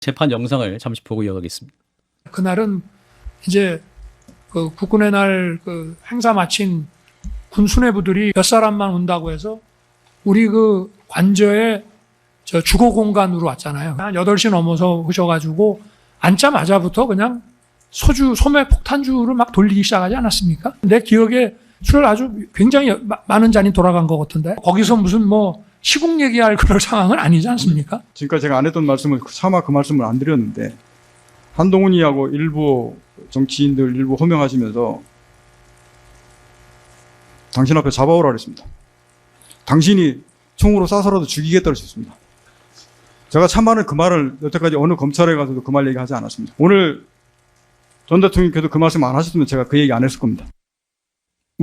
재판 영상을 잠시 보고 이어가겠습니다. 그날은 이제 그 국군의 날 그 행사 마친 군 수뇌부들이 몇 사람만 온다고 해서 우리 그 관저에 저 주거 공간으로 왔잖아요. 한 8시 넘어서 오셔가지고 앉자마자부터 그냥 소맥 폭탄주를 막 돌리기 시작하지 않았습니까? 내 기억에 술을 아주 굉장히 많은 잔이 돌아간 것 같은데 거기서 무슨 뭐 시국 얘기할 그럴 상황은 아니지 않습니까? 지금까지 제가 안 했던 말씀을 차마 그 말씀을 안 드렸는데 한동훈이하고 일부 정치인들 일부 호명하시면서 당신 앞에 잡아오라 그랬습니다. 당신이 총으로 쏴서라도 죽이겠다고 했습니다. 제가 참말은 그 말을 여태까지 어느 검찰에 가서도 그 말 얘기하지 않았습니다. 오늘 전 대통령께도 그 말씀 안 하셨으면 제가 그 얘기 안 했을 겁니다.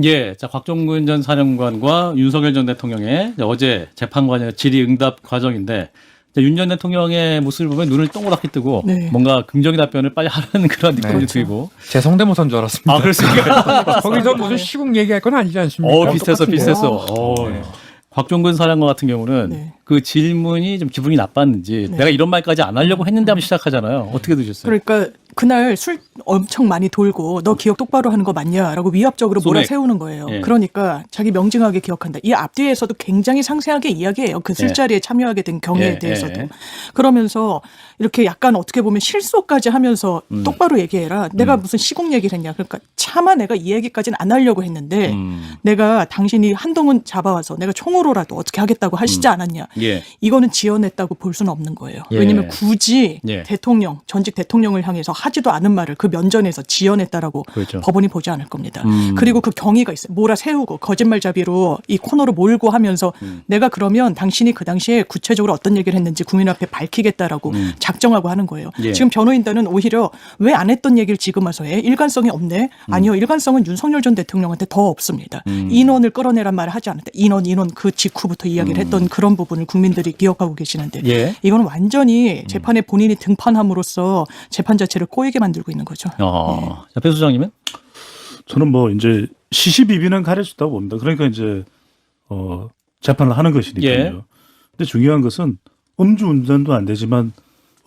예, 자 곽종근 전 사령관과 윤석열 전 대통령의 어제 재판관의 질의응답 과정인데 윤 전 대통령의 모습을 보면 눈을 동그랗게 뜨고 네. 뭔가 긍정의 답변을 빨리 하라는 그런 느낌이 들고. 제 성대모사인 줄 알았습니다. 아 그렇습니까? 거기서 무슨 시국 얘기할 건 아니지 않습니까? 비슷했어, 비슷했어. 네. 곽종근 사령관 같은 경우는 네. 그 질문이 좀 기분이 나빴는지 네. 내가 이런 말까지 안 하려고 했는데 하면 시작하잖아요. 어떻게 드셨어요? 그러니까 그날 술 엄청 많이 돌고 너 기억 똑바로 하는 거 맞냐라고 위협적으로 소맥. 몰아세우는 거예요. 예. 그러니까 자기 명징하게 기억한다. 이 앞뒤에서도 굉장히 상세하게 이야기해요. 그 술자리에 참여하게 된 경위에 예, 대해서도. 예. 그러면서 이렇게 약간 어떻게 보면 실소까지 하면서 똑바로 얘기해라. 내가 무슨 시국 얘기를 했냐. 그러니까 차마 내가 이 얘기까지는 안 하려고 했는데 내가 당신이 한동훈 잡아와서 내가 총으로라도 어떻게 하겠다고 하시지 않았냐. 예. 이거는 지어냈다고 볼 수는 없는 거예요. 예. 왜냐하면 굳이 예. 대통령, 전직 대통령을 향해서 하지도 않은 말을 그 면전에서 지어냈다라고 그렇죠. 법원이 보지 않을 겁니다. 그리고 그 경위가 있어요. 몰아세우고 거짓말잡이로 이 코너로 몰고 하면서 내가 그러면 당신이 그 당시에 구체적으로 어떤 얘기를 했는지 국민 앞에 밝히겠다라고 작정하고 하는 거예요. 예. 지금 변호인단은 오히려 왜 안 했던 얘기를 지금 와서 해? 일관성이 없네? 아니요. 일관성은 윤석열 전 대통령한테 더 없습니다. 인원을 끌어내란 말을 하지 않았다. 인원 그 직후부터 이야기를 했던 그런 부분을 국민들이 기억하고 계시는데 예. 이거는 완전히 재판에 본인이 등판함으로써 재판 자체를 꼬이게 만들고 있는 거죠. 자, 배 소장님은? 저는 뭐 이제 시시비비는 가릴 수 있다고 봅니다. 그러니까 이제 재판을 하는 것이니까요. 예. 근데 중요한 것은 음주운전도 안 되지만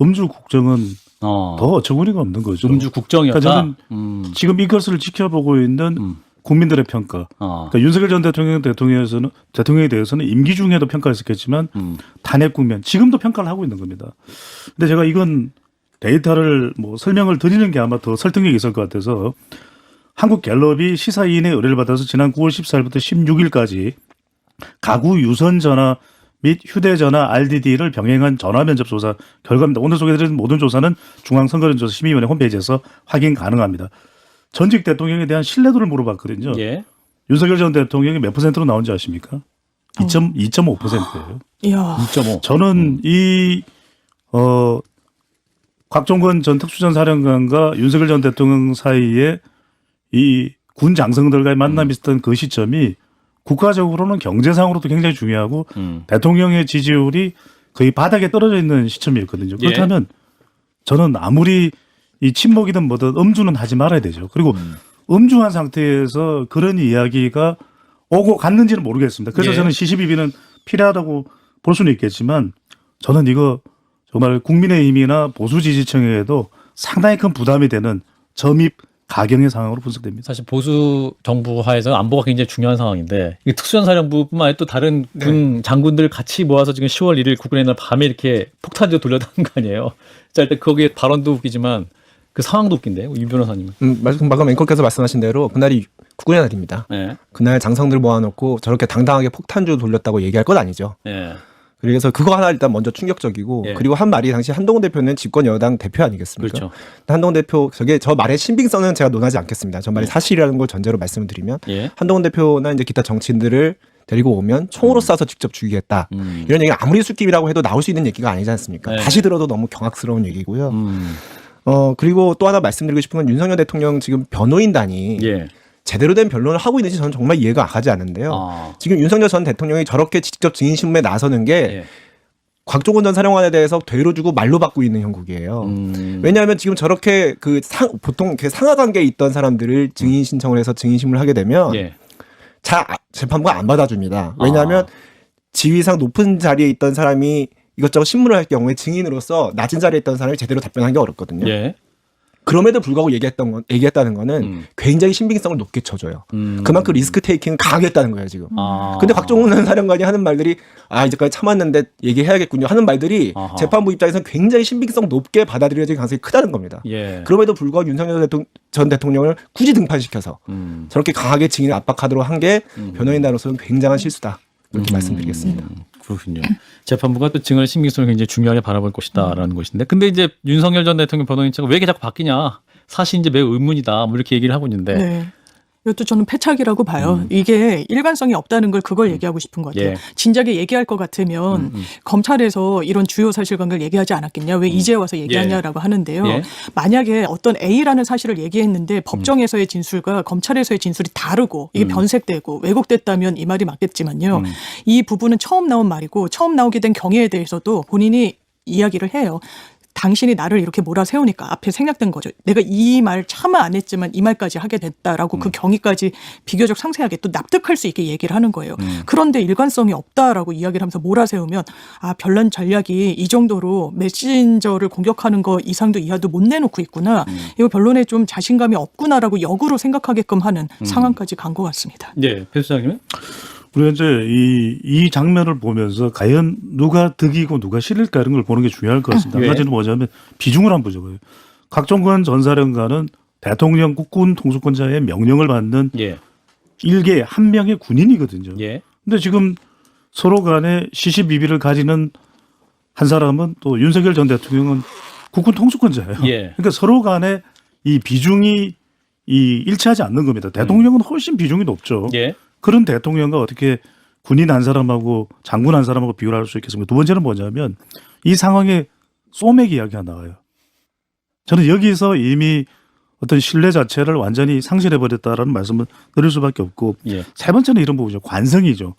음주 국정은 더 어처구니가 없는 거죠. 음주 국정이었다. 그러니까 저는 지금 이것을 지켜보고 있는 국민들의 평가. 그러니까 윤석열 전 대통령에 대해서는 임기 중에도 평가했었겠지만 탄핵 국면 지금도 평가를 하고 있는 겁니다. 근데 제가 이건 데이터를 뭐 설명을 드리는 게 아마 더 설득력이 있을 것 같아서 한국갤럽이 시사인의 의뢰를 받아서 지난 9월 14일부터 16일까지 가구 유선 전화 및 휴대전화 RDD를 병행한 전화 면접 조사 결과입니다. 오늘 소개해드린 모든 조사는 중앙선거인조사 심의위원회 홈페이지에서 확인 가능합니다. 전직 대통령에 대한 신뢰도를 물어봤거든요. 예. 윤석열 전 대통령이 몇 %로 나온지 아십니까? 2.5%예요. 이야. 2.5. 저는 이 곽종건 전 특수전사령관과 윤석열 전 대통령 사이에 이 군 장성들과의 만남이 있었던 그 시점이 국가적으로는 경제상으로도 굉장히 중요하고 대통령의 지지율이 거의 바닥에 떨어져 있는 시점이었거든요. 그렇다면 저는 아무리 이 친목이든 뭐든 음주는 하지 말아야 되죠. 그리고 음주한 상태에서 그런 이야기가 오고 갔는지는 모르겠습니다. 그래서 저는 시시비비는 필요하다고 볼 수는 있겠지만 저는 이거 정말 국민의힘이나 보수 지지층에도 상당히 큰 부담이 되는 점입 가경의 상황으로 분석됩니다. 사실 보수 정부 하에서 안보가 굉장히 중요한 상황인데 이 특수전사령부뿐만 아니라 또 다른 군 장군들 같이 모아서 지금 10월 1일 국군의 날 밤에 이렇게 폭탄주 돌려다는 거 아니에요. 자, 일단 거기에 발언도 웃기지만 그 상황도 웃긴데 유 변호사님은. 방금 앵커께서 말씀하신 대로 그날이 국군의 날입니다. 네. 그날 장성들 모아놓고 저렇게 당당하게 폭탄주 돌렸다고 얘기할 건 아니죠. 예. 그래서 그거 하나 일단 먼저 충격적이고 예. 그리고 한 말이 당시 한동훈 대표는 집권 여당 대표 아니겠습니까? 그렇죠. 한동훈 대표 저 말의 신빙성은 제가 논하지 않겠습니다. 저 말이 사실이라는 걸 전제로 말씀을 드리면 예. 한동훈 대표나 이제 기타 정치인들을 데리고 오면 총으로 쏴서 직접 죽이겠다. 이런 얘기가 아무리 숫깁이라고 해도 나올 수 있는 얘기가 아니지 않습니까? 네. 다시 들어도 너무 경악스러운 얘기고요. 그리고 또 하나 말씀드리고 싶은 건 윤석열 대통령 지금 변호인단이 예. 제대로 된 변론을 하고 있는지 저는 정말 이해가 가지 않는데요. 지금 윤석열 전 대통령이 저렇게 직접 증인신문에 나서는 게 예. 곽종건 전 사령관에 대해서 되로 주고 말로 받고 있는 형국이에요. 왜냐하면 지금 저렇게 보통 상하 관계에 있던 사람들을 증인 신청을 해서 증인신문을 하게 되면 예. 잘 재판부가 안 받아줍니다. 왜냐하면 지위상 높은 자리에 있던 사람이 이것저것 신문을 할 경우에 증인으로서 낮은 자리에 있던 사람이 제대로 답변하기 어렵거든요. 예. 그럼에도 불구하고 얘기했다는 거는 굉장히 신빙성을 높게 쳐줘요. 그만큼 리스크 테이킹은 강하겠다는 거예요, 지금. 근데 박종훈 사령관이 하는 말들이 이제까지 참았는데 얘기해야겠군요 하는 말들이 아하. 재판부 입장에서는 굉장히 신빙성 높게 받아들여질 가능성이 크다는 겁니다. 예. 그럼에도 불구하고 윤석열 전 대통령을 굳이 등판시켜서 저렇게 강하게 증인을 압박하도록 한 게 변호인단으로서는 굉장한 실수다. 그렇게 말씀드리겠습니다. 그렇군요. 재판부가 또 증언의 신빙성을 굉장히 중요하게 바라볼 것이다라는 것인데, 근데 이제 윤석열 전 대통령 변호인 측은 왜 이렇게 자꾸 바뀌냐? 사실 이제 매우 의문이다. 뭐 이렇게 얘기를 하고 있는데. 네. 이것도 저는 패착이라고 봐요. 이게 일관성이 없다는 걸 그걸 얘기하고 싶은 것 같아요. 예. 진작에 얘기할 것 같으면 검찰에서 이런 주요 사실관계를 얘기하지 않았겠냐. 왜 이제 와서 얘기하냐라고 하는데요. 예. 만약에 어떤 A라는 사실을 얘기했는데 법정에서의 진술과 검찰에서의 진술이 다르고 이게 변색되고 왜곡됐다면 이 말이 맞겠지만요. 이 부분은 처음 나온 말이고 처음 나오게 된 경위에 대해서도 본인이 이야기를 해요. 당신이 나를 이렇게 몰아세우니까 앞에 생략된 거죠. 내가 이 말 차마 안 했지만 이 말까지 하게 됐다라고 그 경위까지 비교적 상세하게 또 납득할 수 있게 얘기를 하는 거예요. 그런데 일관성이 없다라고 이야기를 하면서 몰아세우면 별난 전략이 이 정도로 메신저를 공격하는 거 이상도 이하도 못 내놓고 있구나. 이거 변론에 좀 자신감이 없구나라고 역으로 생각하게끔 하는 상황까지 간 것 같습니다. 네, 배 수장님은? 우리가 이제 이 장면을 보면서 과연 누가 득이고 누가 실일까 이런 걸 보는 게 중요할 것 같습니다. 예. 한 가지는 뭐냐면 비중을 한번 보자고요. 각종건 전 사령관은 대통령 국군 통수권자의 명령을 받는 예. 일개 한 명의 군인이거든요. 예. 근데 지금 서로 간에 시시비비를 가지는 한 사람은 또 윤석열 전 대통령은 국군 통수권자예요. 예. 그러니까 서로 간에 이 비중이 일치하지 않는 겁니다. 대통령은 훨씬 비중이 높죠. 예. 그런 대통령과 어떻게 군인 한 사람하고 장군 한 사람하고 비교를 할 수 있겠습니까? 두 번째는 뭐냐면 이 상황에 소맥 이야기가 나와요. 저는 여기서 이미 어떤 신뢰 자체를 완전히 상실해버렸다라는 말씀을 드릴 수밖에 없고 예. 세 번째는 이런 부분이죠. 관성이죠.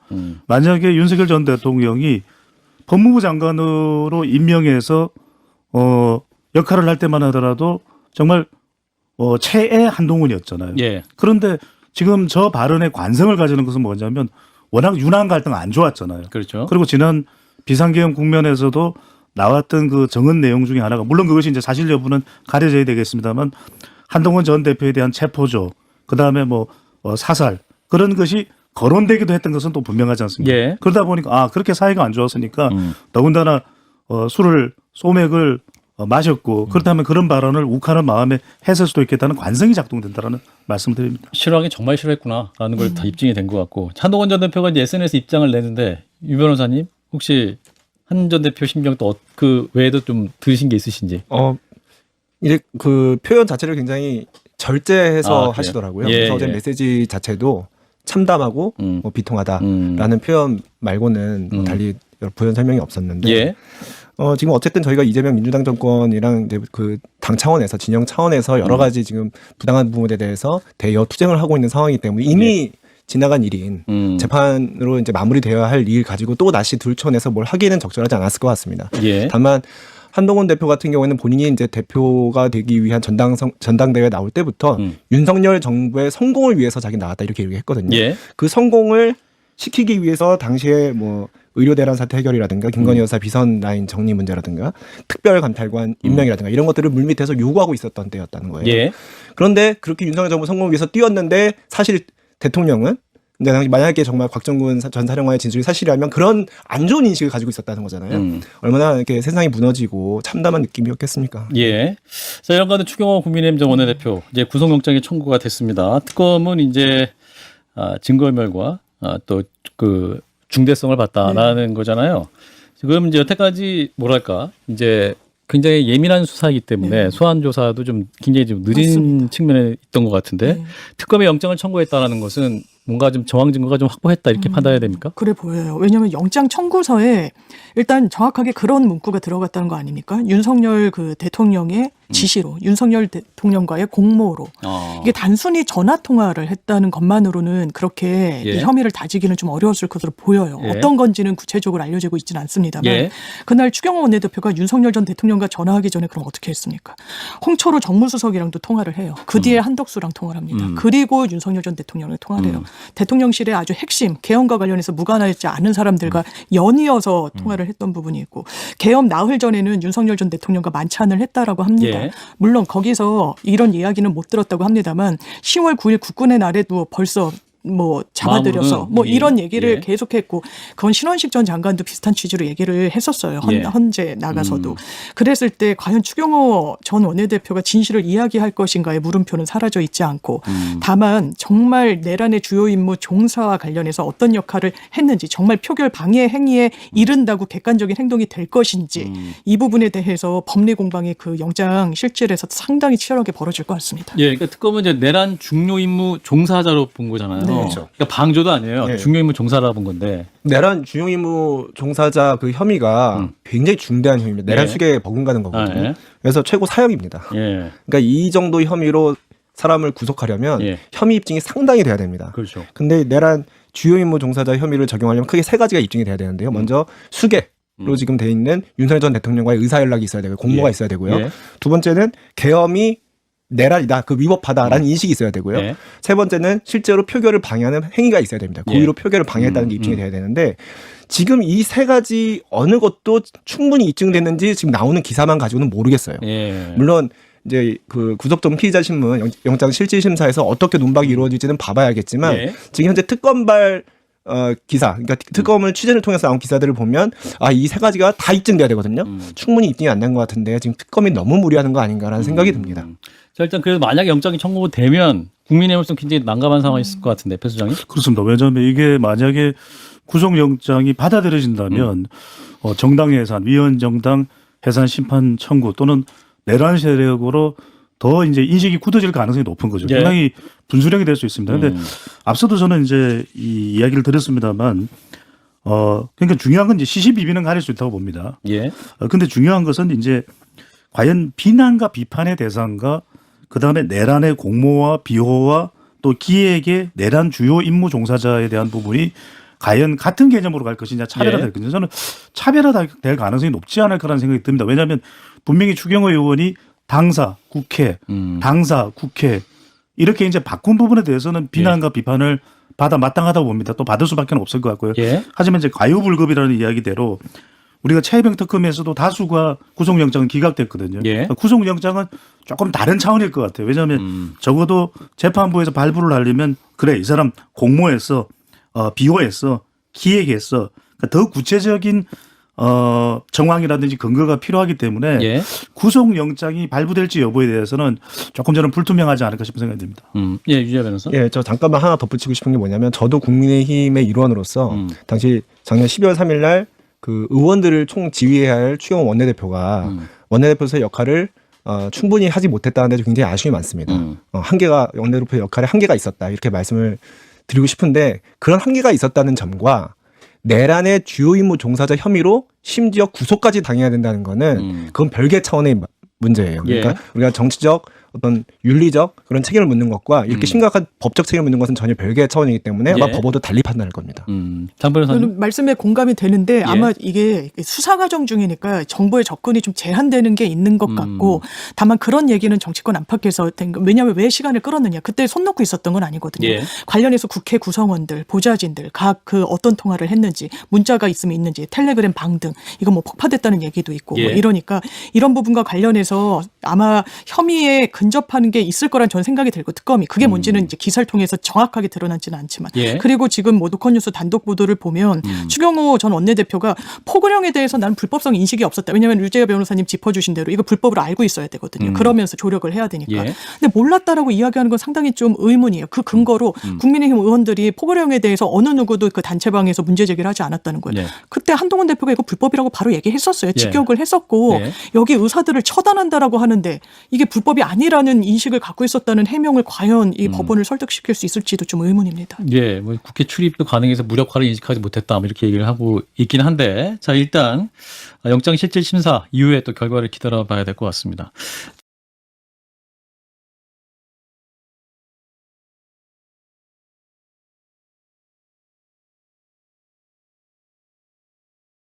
만약에 윤석열 전 대통령이 법무부 장관으로 임명해서 역할을 할 때만 하더라도 정말 최애 한동훈이었잖아요. 예. 그런데 지금 저 발언에 관성을 가지는 것은 뭐냐면 워낙 윤한 갈등 안 좋았잖아요. 그렇죠. 그리고 지난 비상계엄 국면에서도 나왔던 그 정언 내용 중에 하나가 물론 그것이 이제 사실 여부는 가려져야 되겠습니다만 한동훈 전 대표에 대한 체포조 그다음에 사살 그런 것이 거론되기도 했던 것은 또 분명하지 않습니까? 예. 그러다 보니까 그렇게 사이가 안 좋았으니까 더군다나 소맥을 마셨고 그렇다면 그런 발언을 욱하는 마음에 했을 수도 있겠다는 관성이 작동된다라는 말씀드립니다. 싫어하긴 정말 싫어했구나라는 걸 다 입증이 된 것 같고 한동훈 전 대표가 이제 SNS 입장을 내는데 유 변호사님 혹시 한 전 대표 심정 또 그 외에도 좀 들으신 게 있으신지? 이제 그 표현 자체를 굉장히 절제해서 그래요? 하시더라고요. 예, 그래서 어제 예. 메시지 자체도 참담하고 비통하다라는 표현 말고는 달리 부연 설명이 없었는데 예. 지금 어쨌든 저희가 이재명 민주당 정권이랑 이제 그 당 차원에서 진영 차원에서 여러 가지 지금 부당한 부분에 대해서 대여 투쟁을 하고 있는 상황이기 때문에 이미 지나간 일인 재판으로 이제 마무리되어야 할 일 가지고 또 다시 들춰내서 뭘 하기에는 적절하지 않았을 것 같습니다. 예. 다만 한동훈 대표 같은 경우에는 본인이 이제 대표가 되기 위한 전당대회에 나올 때부터 윤석열 정부의 성공을 위해서 자기 나왔다 이렇게 얘기했거든요. 예. 그 성공을 시키기 위해서 당시에 의료 대란 사태 해결이라든가 김건희 여사 비선 라인 정리 문제라든가 특별감찰관 임명이라든가 이런 것들을 물밑에서 요구하고 있었던 때였다는 거예요. 예. 그런데 그렇게 윤석열 정부 성공을 위해서 뛰었는데 사실 대통령은 이제 만약에 정말 곽정군 전 사령관의 진술이 사실이라면 그런 안 좋은 인식을 가지고 있었다는 거잖아요. 얼마나 이렇게 세상이 무너지고 참담한 느낌이었겠습니까? 예. 자, 이런 가운데 추경호 국민의힘 원내대표 이제 구속영장이 청구가 됐습니다. 특검은 이제 증거인멸과 또 그 중대성을 봤다라는 거잖아요. 지금 이제 여태까지 뭐랄까 이제 굉장히 예민한 수사이기 때문에 소환 조사도 좀 굉장히 좀 느린 맞습니다. 측면에 있던 것 같은데 특검에 영장을 청구했다라는 것은 뭔가 좀 정황 증거가 좀 확보했다 이렇게 판단해야 됩니까? 그래 보여요. 왜냐하면 영장 청구서에 일단 정확하게 그런 문구가 들어갔다는 거 아닙니까? 윤석열 그 대통령의 지시로, 윤석열 대통령과의 공모로. 이게 단순히 전화 통화를 했다는 것만으로는 그렇게 예. 이 혐의를 다지기는 좀 어려웠을 것으로 보여요. 예. 어떤 건지는 구체적으로 알려지고 있지는 않습니다만 예. 그날 추경호 원내대표가 윤석열 전 대통령과 전화하기 전에 그럼 어떻게 했습니까? 홍철호 정무수석이랑도 통화를 해요. 그 뒤에 한덕수랑 통화를 합니다. 그리고 윤석열 전 대통령을 통화를 해요. 대통령실의 아주 핵심 개헌과 관련해서 무관하지 않은 사람들과 연이어서 통화를 했던 부분이 있고 개헌 나흘 전에는 윤석열 전 대통령과 만찬을 했다라고 합니다. 예. 물론 거기서 이런 이야기는 못 들었다고 합니다만 10월 9일 국군의 날에도 벌써 뭐 잡아들여서 마음으로는, 뭐 예. 이런 얘기를 예. 계속했고 그건 신원식 전 장관도 비슷한 취지로 얘기를 했었어요. 예. 헌재 나가서도. 그랬을 때 과연 추경호 전 원내대표가 진실을 이야기할 것인가의 물음표는 사라져 있지 않고 다만 정말 내란의 주요 임무 종사와 관련해서 어떤 역할을 했는지 정말 표결 방해 행위에 이른다고 객관적인 행동이 될 것인지 이 부분에 대해서 법리 공방이 그 영장 실질에서 상당히 치열하게 벌어질 것 같습니다. 예, 그러니까 특검은 이제 내란 중요 임무 종사자로 본 거잖아요. 네. 그렇죠. 그러니까 방조도 아니에요. 네. 중요 임무 종사라 본 건데. 내란 주요 임무 종사자 그 혐의가 굉장히 중대한 혐의입니다. 내란 예. 수개에 버금가는 거거든요. 아, 예. 그래서 최고 사형입니다. 예, 그러니까 이 정도 혐의로 사람을 구속하려면 예. 혐의 입증이 상당히 돼야 됩니다. 그렇죠. 근데 내란 주요 임무 종사자 혐의를 적용하려면 크게 세 가지가 입증이 돼야 되는데요. 먼저 수개로 지금 돼 있는 윤석열 전 대통령과의 의사 연락이 있어야 되고요. 공모가 예. 있어야 되고요. 예. 두 번째는 계엄이 내란이다, 그 위법하다라는 인식이 있어야 되고요. 예. 세 번째는 실제로 표결을 방해하는 행위가 있어야 됩니다. 고의로 표결을 방해했다는 게 입증이 돼야 되는데 지금 이 세 가지 어느 것도 충분히 입증됐는지 지금 나오는 기사만 가지고는 모르겠어요. 예. 물론 이제 그 구속전 피의자 신문 영장 실질 심사에서 어떻게 논박이 이루어질지는 봐봐야겠지만 예. 지금 현재 특검발 기사, 그러니까 특검을 취재를 통해서 나온 기사들을 보면 이 세 가지가 다 입증돼야 되거든요. 충분히 입증이 안 된 것 같은데 지금 특검이 너무 무리하는 거 아닌가라는 생각이 듭니다. 자, 일단 그래도 만약에 영장이 청구되면 국민의힘으로서 굉장히 난감한 상황이 있을 것 같은데, 배 소장님? 그렇습니다. 왜냐하면 이게 만약에 구속영장이 받아들여진다면 정당 해산, 위헌정당 해산 심판 청구 또는 내란 세력으로 더 이제 인식이 굳어질 가능성이 높은 거죠. 예. 상당히 분수령이 될 수 있습니다. 그런데 앞서도 저는 이제 이 이야기를 드렸습니다만 그러니까 중요한 건 이제 시시비비는 가릴 수 있다고 봅니다. 예. 근데 중요한 것은 이제 과연 비난과 비판의 대상과 그다음에 내란의 공모와 비호와 또 기획의 내란 주요 임무 종사자에 대한 부분이 과연 같은 개념으로 갈 것이냐 차별화될 것이냐 저는 차별화될 가능성이 높지 않을 거라는 생각이 듭니다. 왜냐하면 분명히 추경호 의원이 당사, 국회, 당사, 국회 이렇게 이제 바꾼 부분에 대해서는 비난과 비판을 받아 마땅하다고 봅니다. 또 받을 수밖에 없을 것 같고요. 예. 하지만 이제 과유불급이라는 이야기대로 우리가 최혜병 특검에서도 다수가 구속영장은 기각됐거든요. 예. 구속영장은 조금 다른 차원일 것 같아요. 왜냐하면 적어도 재판부에서 발부를 하려면 그래 이 사람 공모했어, 비호했어, 기획했어. 그러니까 더 구체적인 정황이라든지 근거가 필요하기 때문에 예. 구속영장이 발부될지 여부에 대해서는 조금 저는 불투명하지 않을까 싶은 생각이 듭니다. 예, 유지아 변호사. 예, 저 잠깐만 하나 덧붙이고 싶은 게 뭐냐면 저도 국민의힘의 일원으로서 당시 작년 12월 3일 날 그 의원들을 총 지휘해야 할 추경호 원내대표가 원내대표로서의 역할을 충분히 하지 못했다는 데 굉장히 아쉬움이 많습니다. 한계가 원내대표 역할에 한계가 있었다 이렇게 말씀을 드리고 싶은데 그런 한계가 있었다는 점과 내란의 주요 임무 종사자 혐의로 심지어 구속까지 당해야 된다는 거는 그건 별개 차원의 문제예요. 그러니까 예. 우리가 정치적 어떤 윤리적 그런 책임을 묻는 것과 이렇게 심각한 법적 책임을 묻는 것은 전혀 별개의 차원이기 때문에 아마 예. 법원도 달리 판단할 겁니다. 장 변호사님. 저는 말씀에 공감이 되는데 아마 이게 수사 과정 중이니까 정보의 접근이 좀 제한되는 게 있는 것 같고 다만 그런 얘기는 정치권 안팎에서 된 거. 왜냐하면 왜 시간을 끌었느냐. 그때 손 놓고 있었던 건 아니거든요. 예. 관련해서 국회 구성원들, 보좌진들 각 그 어떤 통화를 했는지 문자가 있으면 있는지 텔레그램 방 등 이거 뭐 폭파됐다는 얘기도 있고 예. 뭐 이러니까 이런 부분과 관련해서 아마 혐의에 근접하는 게 있을 거란 저는 생각이 들고 특검이 그게 뭔지는 이제 기사를 통해서 정확하게 드러나지는 않지만 예. 그리고 지금 뭐 노컷뉴스 단독 보도를 보면 추경호 전 원내대표가 포고령에 대해서 나는 불법성 인식이 없었다. 왜냐하면 유재하 변호사님 짚어주신 대로 이거 불법으로 알고 있어야 되거든요. 그러면서 조력을 해야 되니까. 예. 근데 몰랐다라고 이야기하는 건 상당히 좀 의문이에요. 그 근거로 국민의힘 의원들이 포고령에 대해서 어느 누구도 그 단체방에서 문제 제기를 하지 않았다는 거예요. 예. 그때 한동훈 대표가 이거 불법이라고 바로 얘기했었어요. 직격을 했었고 예. 여기 의사들을 처단한다라고 하는데 이게 불법이 아니라는 인식을 갖고 있었다는 해명을 과연 이 법원을 설득시킬 수 있을지도 좀 의문입니다. 예, 뭐 국회 출입도 가능해서 무력화를 인식하지 못했다, 뭐 이렇게 얘기를 하고 있긴 한데, 자, 일단 영장 실질 심사 이후에 또 결과를 기다려봐야 될 것 같습니다.